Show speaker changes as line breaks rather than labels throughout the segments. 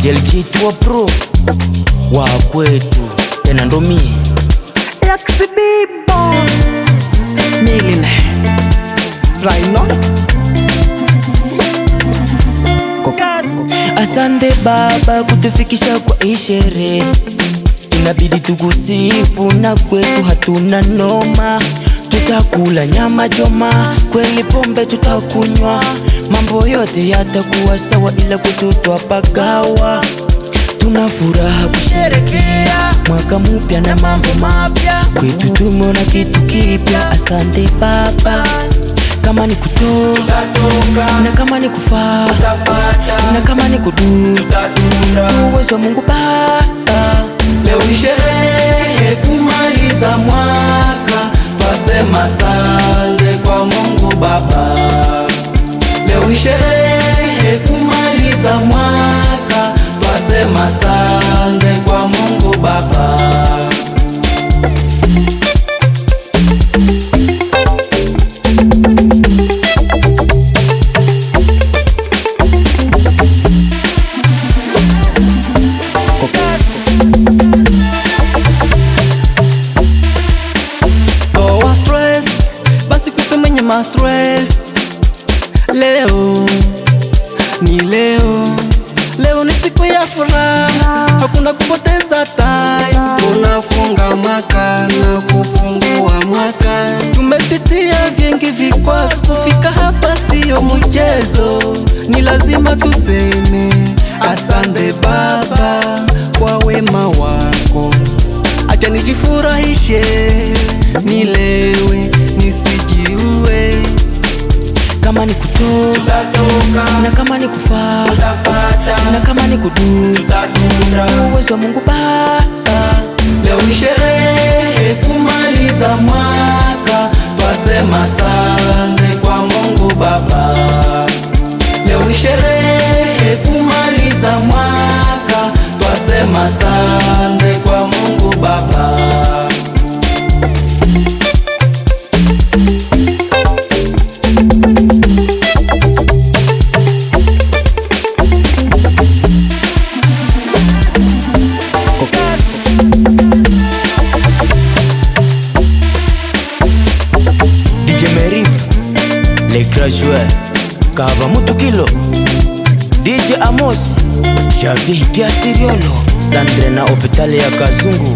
Jeljitua pro wa kwetu tena ndo mimi Miline Raino. Asante Baba kutufikisha kwa ishere, inabidi tukusifu na kwetu hatuna noma. Tutakula nyama choma, kweli pombe tutakunywa, mambo yote yatakuwa sawa, ila kwetu twapagawa. Tuna furaha kusherekea mwaka mpya na mambo mapya, kwetu tumeona kitu kipya. Asante Baba, kama ni kutoka na kama ni kufaa na kama ni kudu, uwezo wa Mungu Baba.
Leo ni sherehe kumaliza mwaka, twasema asante kwa Mungu Baba. Leo ni sherehe kumaliza mwaka, twasema asante kwa Mungu Baba. Toa stress, basi kupe mwenye ma stress. Leo ni leo, leo ni siku ya furaha, hakuna kupoteza time. Tunafunga mwaka na kufungua mwaka, tumepitia vingi vikwazo, kufika hapa sio mchezo. Ni lazima tuseme asante Baba kwa wema wako. Acha nijifurahishe, nilewe, nisijiue.
Kama ni kutoka na kama ni kufaa na kama ni kudu, uwezo wa Mungu Baba.
Leo ni sherehe kumaliza mwaka, twasema asante kwa Mungu Baba. Leo ni sherehe kumaliza mwaka, twasema asante kwa Mungu Baba.
DJ Merif, les grands joueurs, Kava Mutukilo, DJ Amos, Javi Diasiriolo, Sandre na Opitale ya Kazungu,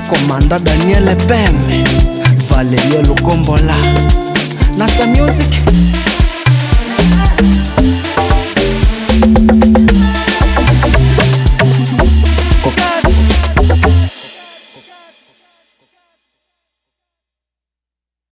Komanda Daniel Peme, Valerio Lukombola, Nasa Music.